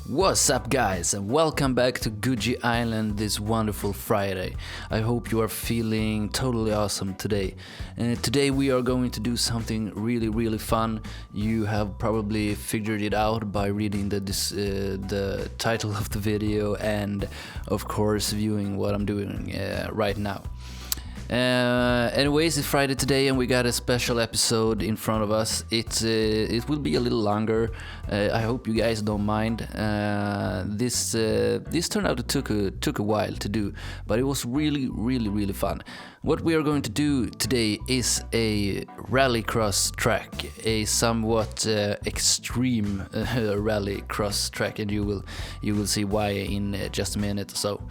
What's up guys, and welcome back to Goji Island this wonderful Friday. I hope you are feeling totally awesome today. Today we are going to do something really fun. You have probably figured it out by reading the title of the video and of course viewing what I'm doing right now. Anyways, it's Friday today and we got a special episode in front of us. It will be a little longer. I hope you guys don't mind. This turned out it took a while to do, but it was really fun. What we are going to do today is a rallycross track, a somewhat extreme rallycross track, and you will see why in just a minute or so.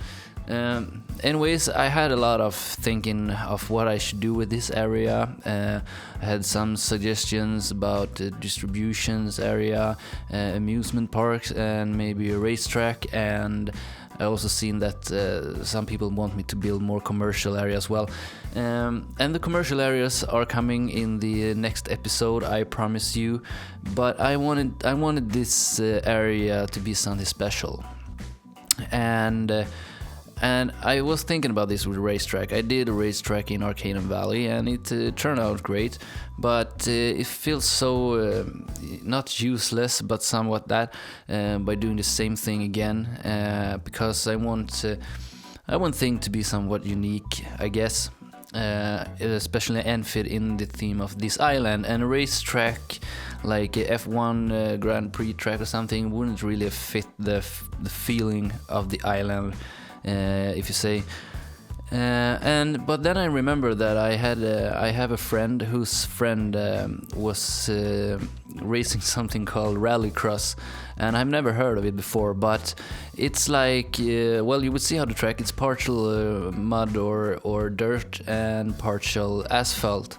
Anyways, I had a lot of thinking of what I should do with this area. I had some suggestions about distributions area, amusement parks, and maybe a racetrack. And I also seen that some people want me to build more commercial area as well. And the commercial areas are coming in the next episode, I promise you. But I wanted this area to be something special. And I was thinking about this with a racetrack. I did a racetrack in Arcanum Valley and it turned out great, but it feels so not useless, but somewhat that by doing the same thing again, because I want things to be somewhat unique, I guess, especially and fit in the theme of this island. And a racetrack like a F1 Grand Prix track or something wouldn't really fit the feeling of the island. If you say, but then I remember that I have a friend whose friend was racing something called Rallycross, and I've never heard of it before. But it's like, well, you would see how the track. It's partial mud or dirt and partial asphalt.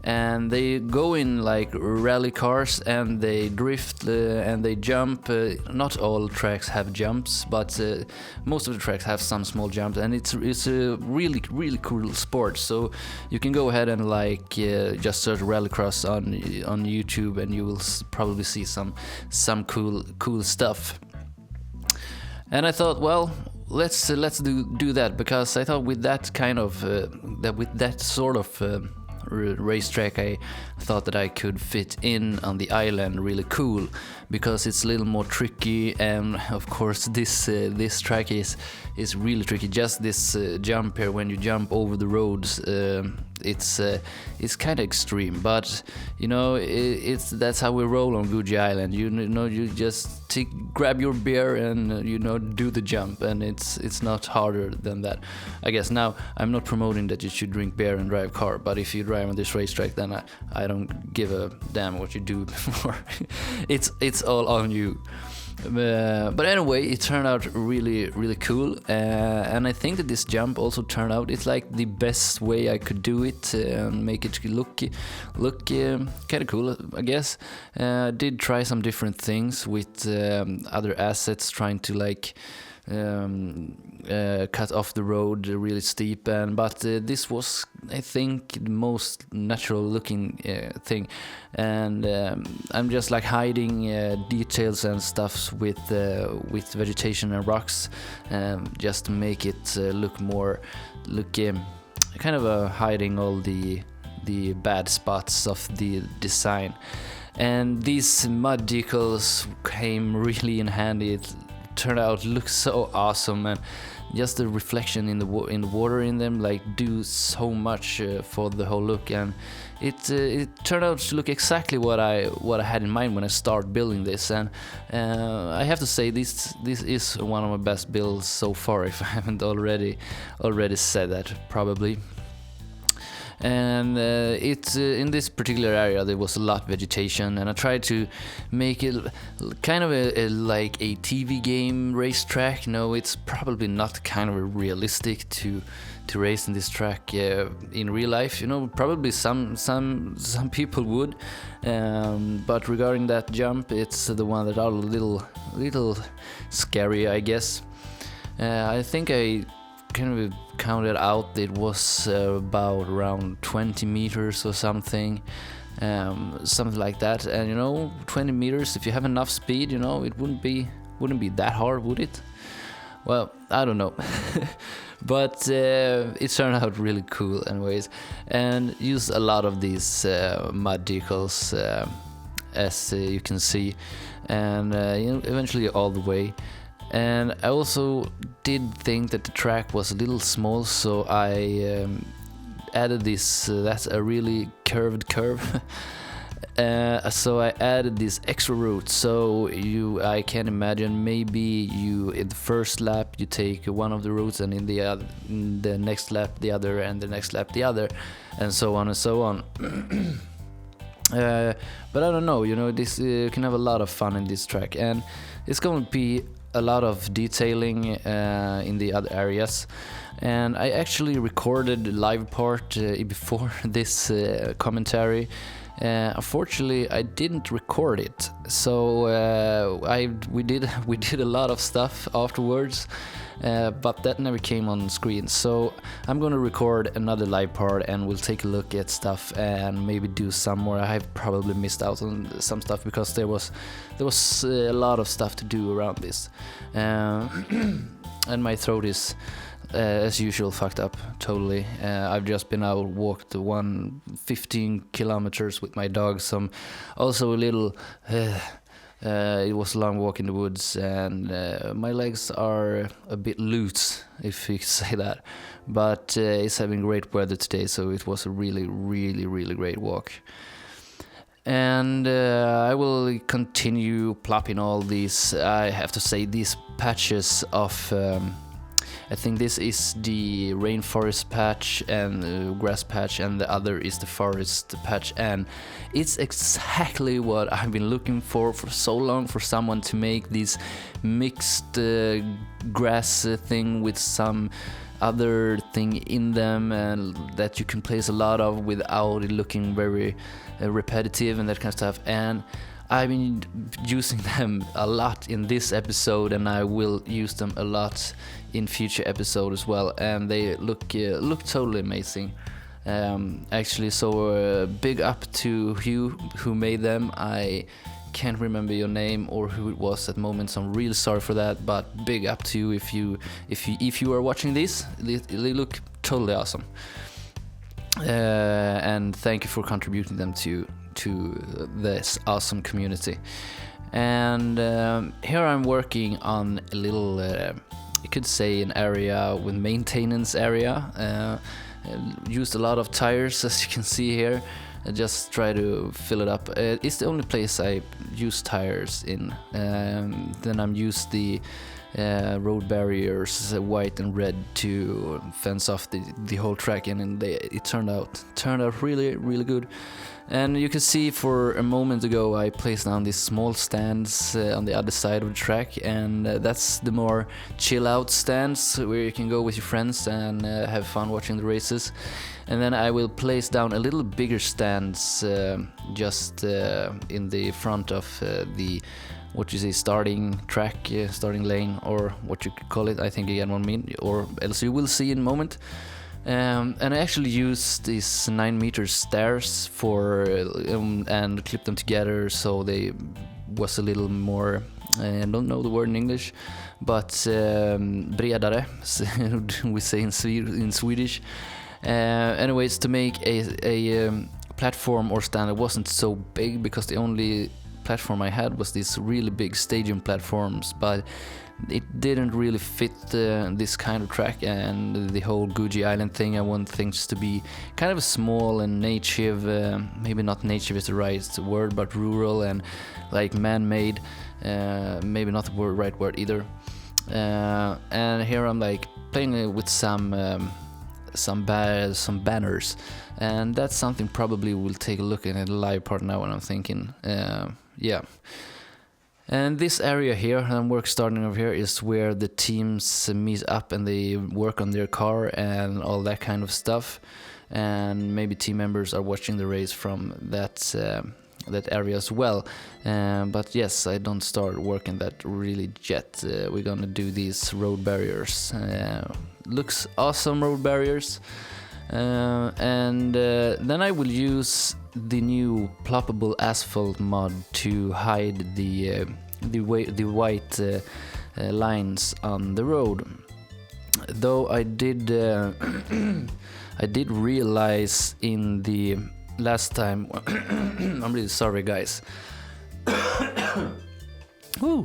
And they go in like rally cars and they drift and they jump. Not all tracks have jumps, but most of the tracks have some small jumps, and it's a really cool sport. So you can go ahead and like just search rallycross on YouTube, and you will probably see some cool stuff. And I thought, well, let's do that, because I thought with that kind of with that sort of racetrack, I thought that I could fit in on the island really cool, because it's a little more tricky. And of course this track is really tricky. Just this jump here, when you jump over the roads, it's kind of extreme, but you know, that's how we roll on Goji Island. You know, you just grab your beer and do the jump, and it's not harder than that, I guess. Now, I'm not promoting that you should drink beer and drive car, but if you drive on this racetrack, then I don't give a damn what you do before. It's all on you. But anyway, it turned out really cool, and I think that this jump also turned out, it's like the best way I could do it and make it look kind of cool, I guess. Did try some different things with other assets, trying to like cut off the road really steep, but this was, I think, the most natural looking thing. And I'm just like hiding details and stuff with vegetation and rocks, just to make it look kind of hiding all the bad spots of the design. And these mud decals came really in handy. It turned out looks so awesome, and just the reflection in the water in them like do so much for the whole look. And it turned out to look exactly what I had in mind when I started building this. And I have to say, this is one of my best builds so far, if I haven't already said that, probably. And it's in this particular area there was a lot of vegetation, and I tried to make it kind of like a TV game racetrack. No, it's probably not kind of realistic to race in this track in real life. Probably some people would, but regarding that jump, it's the one that are a little scary, I guess. I think I kind of counted out, it was about around 20 meters or something, something like that. And 20 meters, if you have enough speed, it wouldn't be wouldn't be that hard, would it? Well, I don't know. But it turned out really cool anyways, and used a lot of these mud decals, as you can see, and eventually all the way. And I also did think that the track was a little small, so I added this, that's a really curved curve. So I added this extra route, so I can imagine maybe you in the first lap you take one of the routes, and in the next lap the other, and the next lap the other, and so on and so on. But I don't know, this you can have a lot of fun in this track, and it's going to be a lot of detailing in the other areas. And I actually recorded the live part before this commentary. Unfortunately, I didn't record it, so we did a lot of stuff afterwards, but that never came on screen. So I'm gonna record another live part, and we'll take a look at stuff and maybe do some more. I've probably missed out on some stuff because there was a lot of stuff to do around this, and my throat is, as usual, fucked up totally. I've just been out, walked 15 kilometers with my dog, so also a little it was a long walk in the woods, and my legs are a bit loose, if you could say that, but it's having great weather today, so it was a really, really, really great walk. And I will continue plopping all these, I have to say, these patches of I think this is the rainforest patch and the grass patch, and the other is the forest patch, and it's exactly what I've been looking for so long, for someone to make this mixed grass thing with some other thing in them, and that you can place a lot of without it looking very repetitive and that kind of stuff. And I've been using them a lot in this episode, and I will use them a lot in future episodes as well, and they look totally amazing. Actually, so big up to you who made them. I can't remember your name or who it was at the moment, so I'm really sorry for that, but big up to you if you are watching this. They look totally awesome, and thank you for contributing them to this awesome community. And here I'm working on a little, you could say, an area with maintenance area. Used a lot of tires, as you can see here. I just try to fill it up. It's the only place I use tires in. Then I'm used the road barriers, white and red, to fence off the whole track, and it turned out really, really good. And you can see, for a moment ago I placed down these small stands on the other side of the track, and that's the more chill out stands where you can go with your friends and have fun watching the races. And then I will place down a little bigger stands just in the front of the, what you say, starting track, starting lane, or what you could call it. I think you get what I mean, or else you will see in a moment. And I actually used these 9-meter stairs for and clipped them together, so they was a little more, I don't know the word in English, but bredare, we say in Swedish. Anyways, to make a platform or stand that wasn't so big, because the only platform I had was these really big stadium platforms, but it didn't really fit this kind of track and the whole Goji Island thing. I want things to be kind of small and native, maybe not native is the right word, but rural and like man-made, maybe not the right word either. And here I'm like playing with some banners, and that's something probably we'll take a look at in the live part now, and I'm thinking, yeah. And this area here, and work starting over here, is where the teams meet up and they work on their car and all that kind of stuff. And maybe team members are watching the race from that area as well. But yes, I don't start working that really yet. We're gonna do these road barriers. Looks awesome, road barriers. And then I will use the new ploppable asphalt mod to hide the the white lines on the road. Though I did I did realize in the last time I'm really sorry, guys. Woo.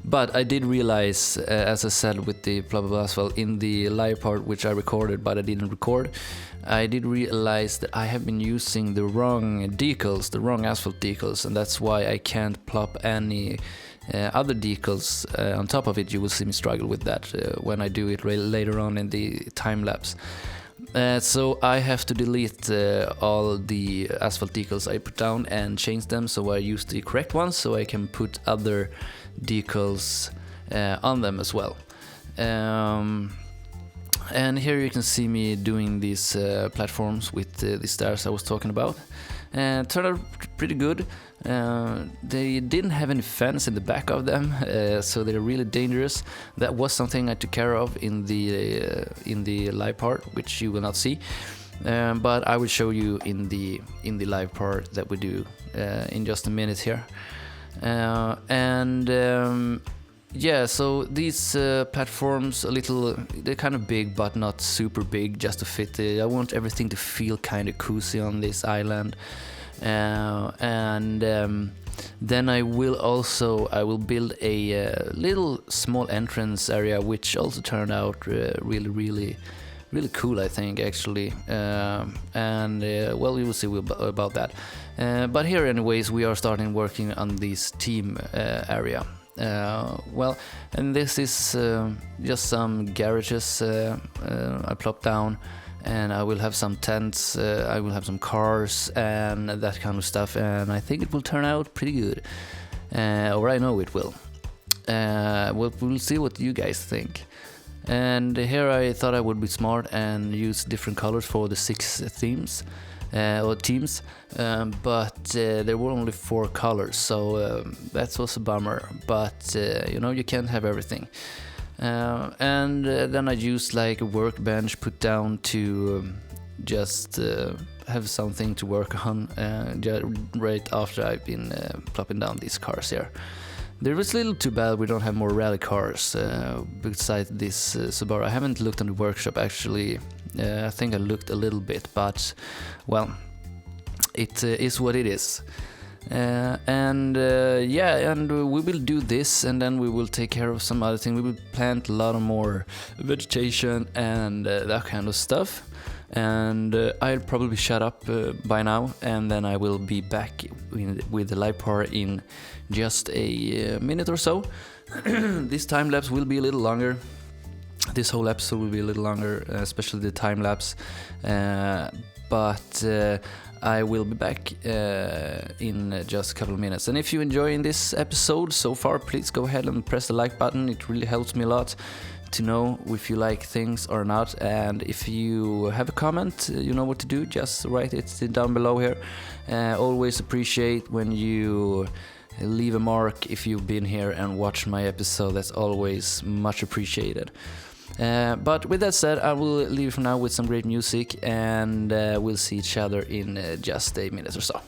But I did realize, as I said with the blah blah blah as well, in the live part which I recorded but I didn't record, I did realize that I have been using the wrong decals, the wrong asphalt decals, and that's why I can't plop any other decals on top of it. You will see me struggle with that when I do it later on in the time lapse. So I have to delete all the asphalt decals I put down and change them, so I use the correct ones so I can put other decals on them as well. And here you can see me doing these platforms with the stairs I was talking about. Turned out pretty good. They didn't have any fence in the back of them, so they're really dangerous. That was something I took care of in the live part, which you will not see, but I will show you in the live part that we do in just a minute here. Yeah, so these platforms, they're kind of big but not super big, just to fit. I want everything to feel kind of cozy on this island. Then I will build a little small entrance area, which also turned out really cool, I think, actually. Well, you will see about that. But here, anyways, we are starting working on this team area. Well, and this is just some garages I plopped down, and I will have some tents, I will have some cars and that kind of stuff, and I think it will turn out pretty good, or I know it will. We'll see what you guys think. And here I thought I would be smart and use different colors for the 6 themes or teams, but there were only 4 colors, so that was a bummer, but you can't have everything. And then I used like a workbench put down to just have something to work on right after I've been plopping down these cars here. There was a little too bad we don't have more rally cars besides this Subaru. I haven't looked on the workshop actually. I think I looked a little bit, but well, it is what it is. And we will do this, and then we will take care of some other thing. We will plant a lot of more vegetation and that kind of stuff. And I'll probably shut up by now, and then I will be back with the live part in just a minute or so. This time lapse will be a little longer. This whole episode will be a little longer, especially the time lapse. But I will be back in just a couple of minutes. And if you're enjoying this episode so far, please go ahead and press the like button. It really helps me a lot to know if you like things or not. And if you have a comment, you know what to do. Just write it down below here. Always appreciate when you leave a mark if you've been here and watched my episode. That's always much appreciated. But with that said, I will leave for now with some great music, and we'll see each other in just a minute or so.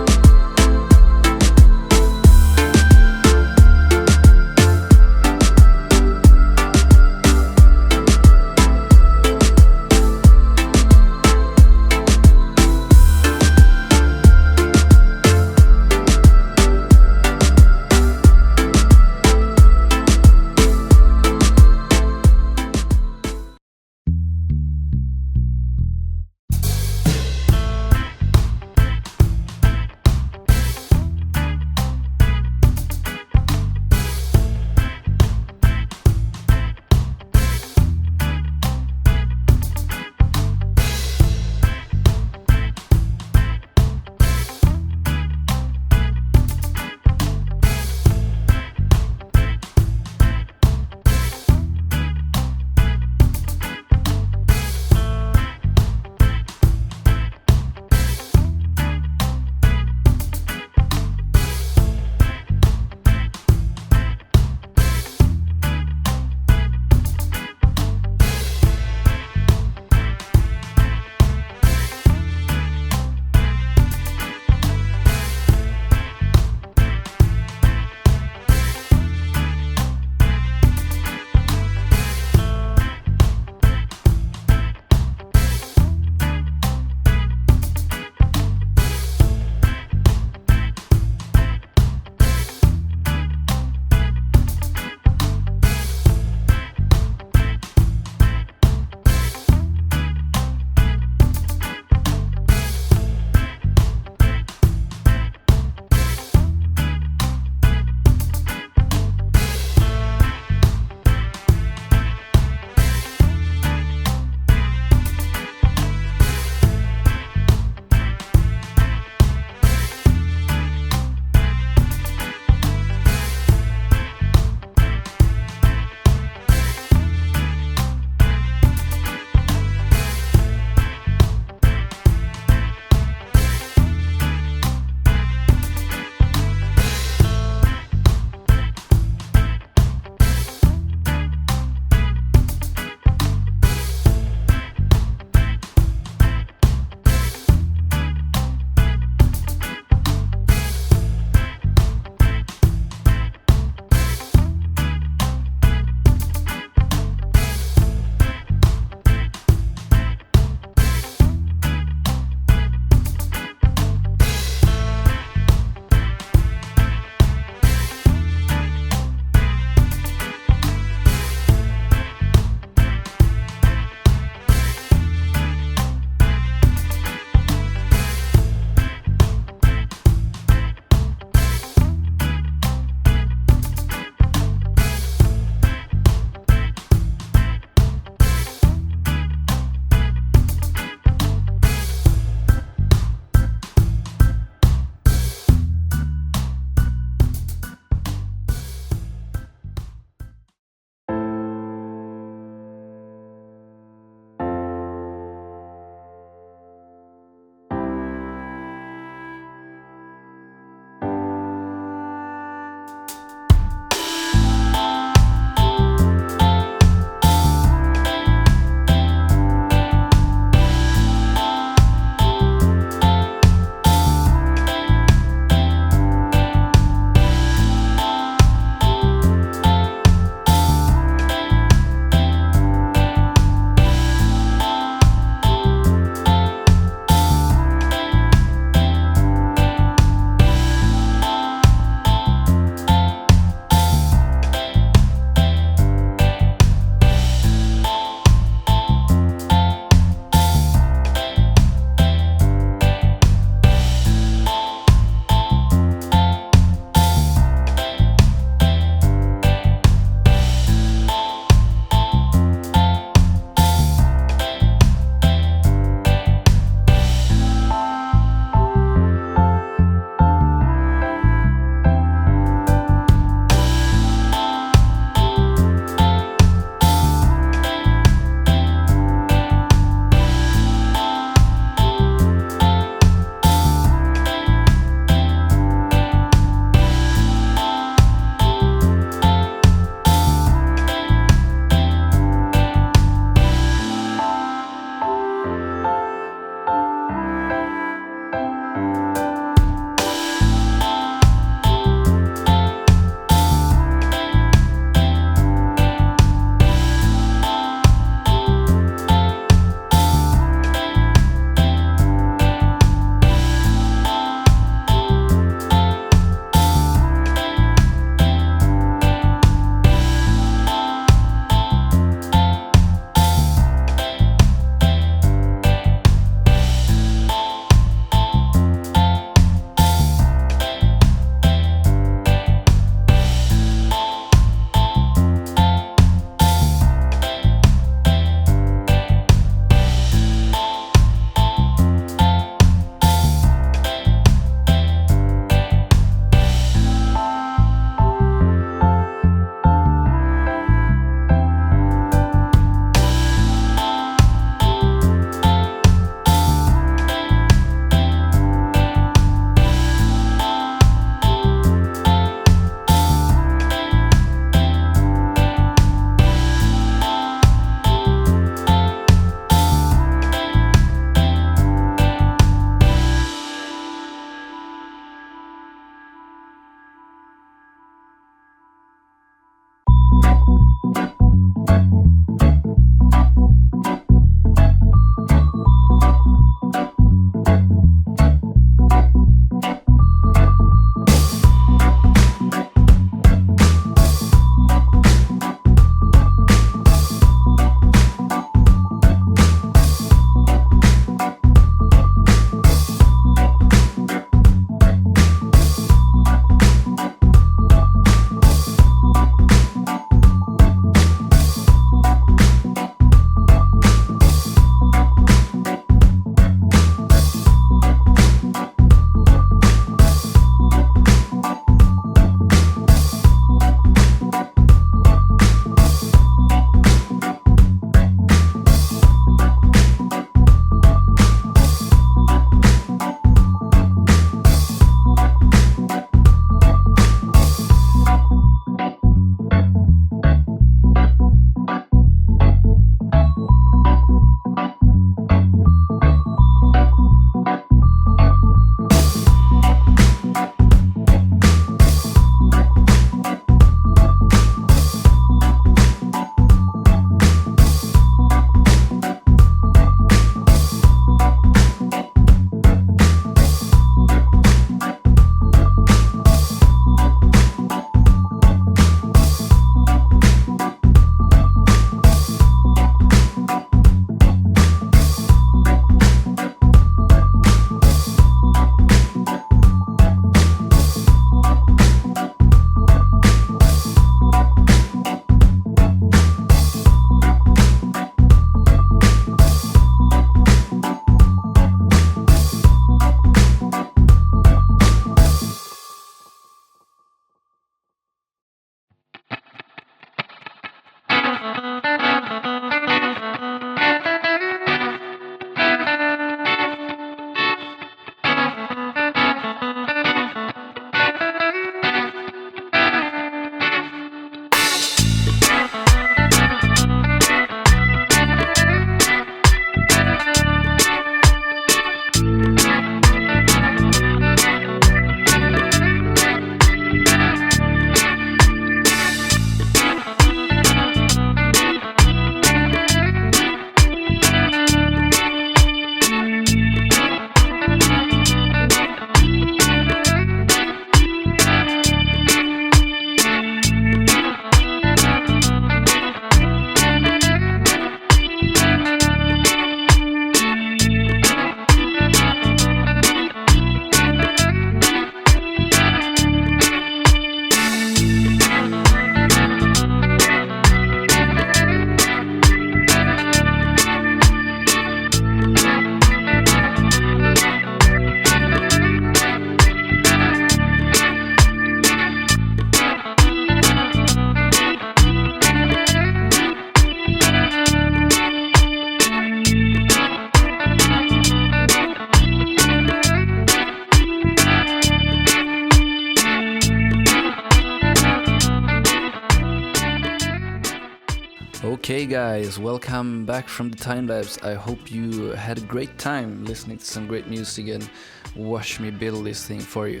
Okay guys, welcome back from the time lapse. I hope you had a great time listening to some great music and watch me build this thing for you.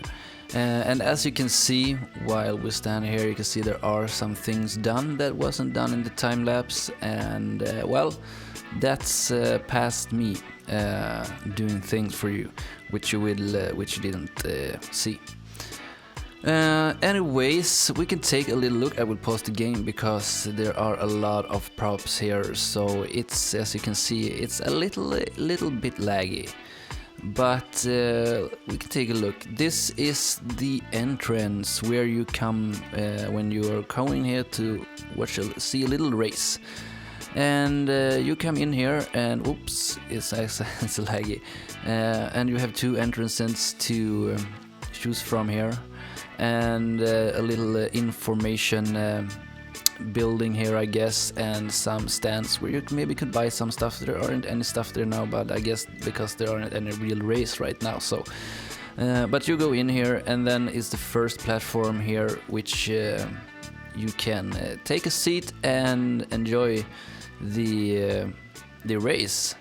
And as you can see, while we stand here, you can see there are some things done that wasn't done in the time lapse, and well, that's past me doing things for you, which you didn't see. Anyways, we can take a little look. I will pause the game because there are a lot of props here, so it's, as you can see, it's a little bit laggy. But we can take a look. This is the entrance where you come when you are coming here to see a little race. And you come in here and oops, it's laggy. And you have two entrances to choose from here. And a little information building here, I guess, and some stands where you maybe could buy some stuff. There aren't any stuff there now, but I guess because there aren't any real race right now. So, but you go in here, and then is the first platform here, which you can take a seat and enjoy the race.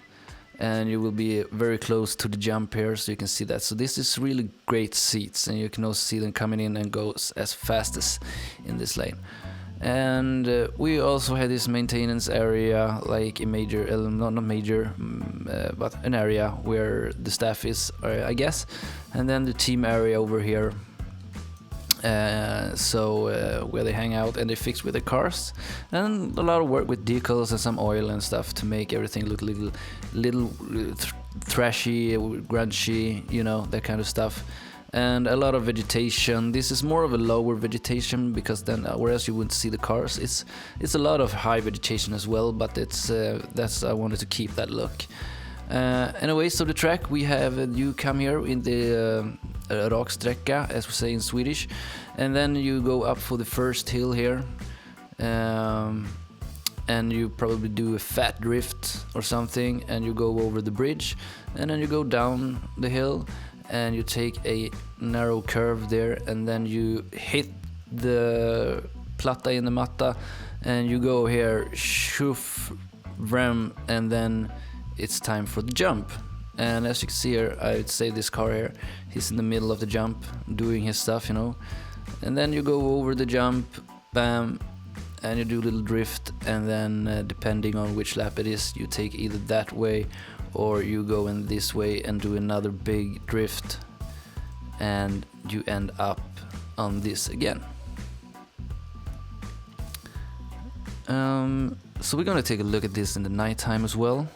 And you will be very close to the jump here, so you can see that. So this is really great seats, and you can also see them coming in and go as fast as in this lane. And we also have this maintenance area, like a major, not major, but an area where the staff is, I guess. And then the team area over here. Where they hang out and they fix with the cars, and a lot of work with decals and some oil and stuff to make everything look little thrashy, grungy, you know, that kind of stuff. And a lot of vegetation. This is more of a lower vegetation because then whereas you wouldn't see the cars, it's a lot of high vegetation as well, but that's I wanted to keep that look. Anyway, so the track we have, you come here in the raksträcka, as we say in Swedish, and then you go up for the first hill here, and you probably do a fat drift or something, and you go over the bridge, and then you go down the hill, and you take a narrow curve there, and then you hit the platta in the matta, and you go here, shoof, vrem, and then it's time for the jump. And as you can see here, I would say this car here, he's in the middle of the jump doing his stuff, you know. And then you go over the jump, bam, and you do a little drift, and then depending on which lap it is, you take either that way or you go in this way and do another big drift, and you end up on this again. So we're gonna take a look at this in the nighttime as well.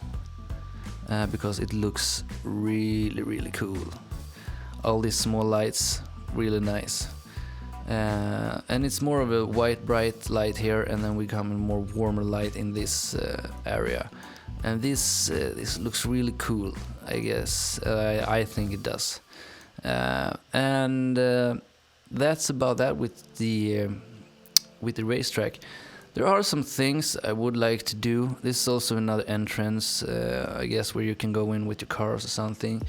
Because it looks really cool. All these small lights, really nice. And it's more of a white bright light here, and then we come in more warmer light in this area. And this looks really cool, I guess. I think it does. And that's about that with the racetrack. There are some things I would like to do. This is also another entrance, I guess, where you can go in with your cars or something.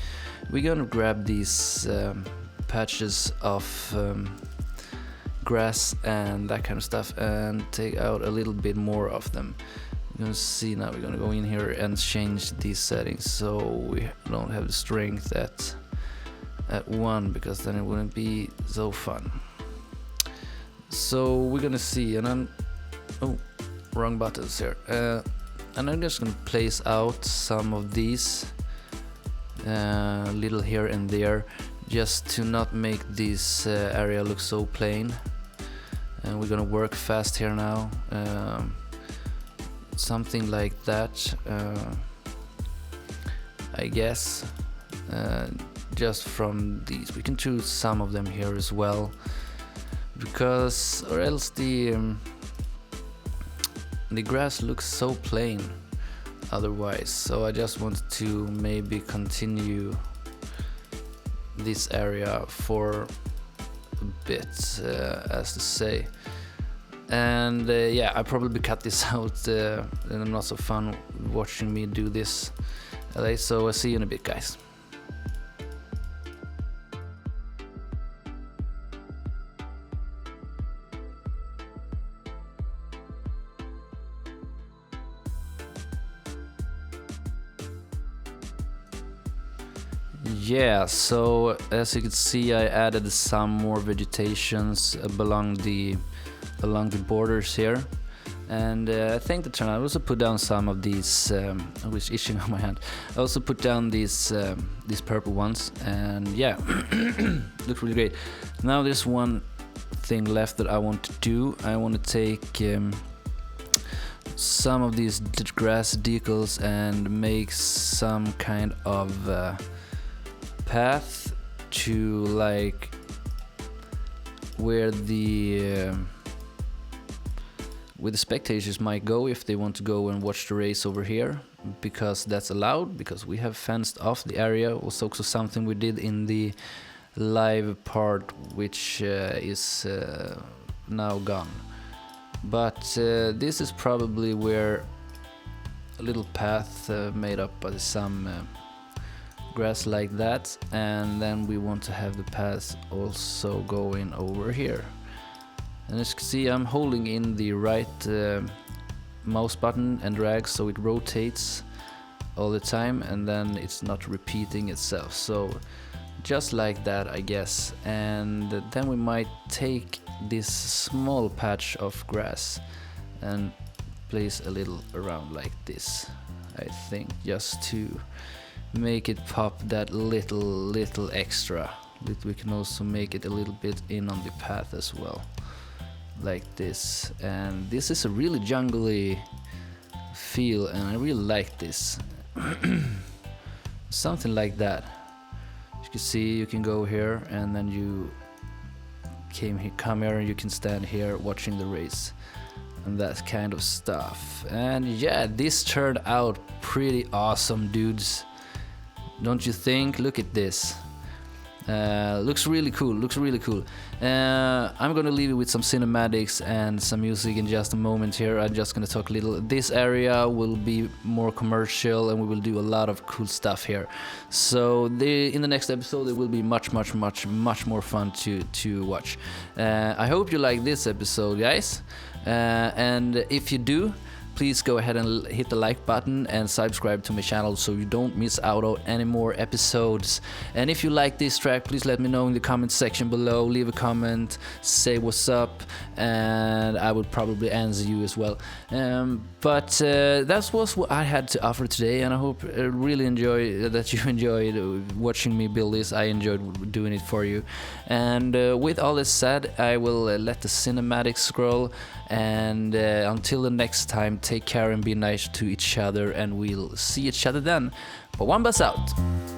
We're gonna grab these patches of grass and that kind of stuff and take out a little bit more of them. You're gonna see now, we're gonna go in here and change these settings so we don't have the strength at 1, because then it wouldn't be so fun. So we're gonna see, and then oh, wrong buttons here. And I'm just gonna place out some of these little here and there, just to not make this area look so plain. And we're gonna work fast here now. Something like that, I guess. Just from these, we can choose some of them here as well, because or else the grass looks so plain otherwise. So I just want to maybe continue this area for a bit, as to say. And yeah, I probably cut this out, and not so fun watching me do this. So I'll see you in a bit, guys. Yeah, so as you can see, I added some more vegetations along the borders here, and I think the turn. I also put down some of these. I was itching on my hand. I also put down these purple ones, and yeah, look really great. Now there's one thing left that I want to do. I want to take some of these grass decals and make some kind of path to like where the spectators might go if they want to go and watch the race over here, because that's allowed, because we have fenced off the area. It was also something we did in the live part, which is now gone. But this is probably where a little path made up by some grass like that, and then we want to have the path also going over here. And as you can see, I'm holding in the right mouse button and drag so it rotates all the time, and then it's not repeating itself. So just like that, I guess. And then we might take this small patch of grass and place a little around like this, I think, just to make it pop that little extra. We can also make it a little bit in on the path as well, like this. And this is a really jungly feel, and I really like this. Something like that. As you can see, you can go here, and then you come here, and you can stand here watching the race and that kind of stuff. And yeah, this turned out pretty awesome, dudes. Don't you think? Look at this. Looks really cool. I'm gonna leave it with some cinematics and some music in just a moment here. I'm just gonna talk a little. This area will be more commercial, and we will do a lot of cool stuff here. So in the next episode, it will be much more fun to watch. I hope you like this episode, guys. And if you do, please go ahead and hit the like button and subscribe to my channel so you don't miss out on any more episodes. And if you like this track, please let me know in the comment section below. Leave a comment, say what's up, and I would probably answer you as well. But that was what I had to offer today, and I hope really that you enjoyed watching me build this. I enjoyed doing it for you. And with all this said, I will let the cinematics scroll, and until the next time, take care and be nice to each other, and we'll see each other then. Bawambaa's out.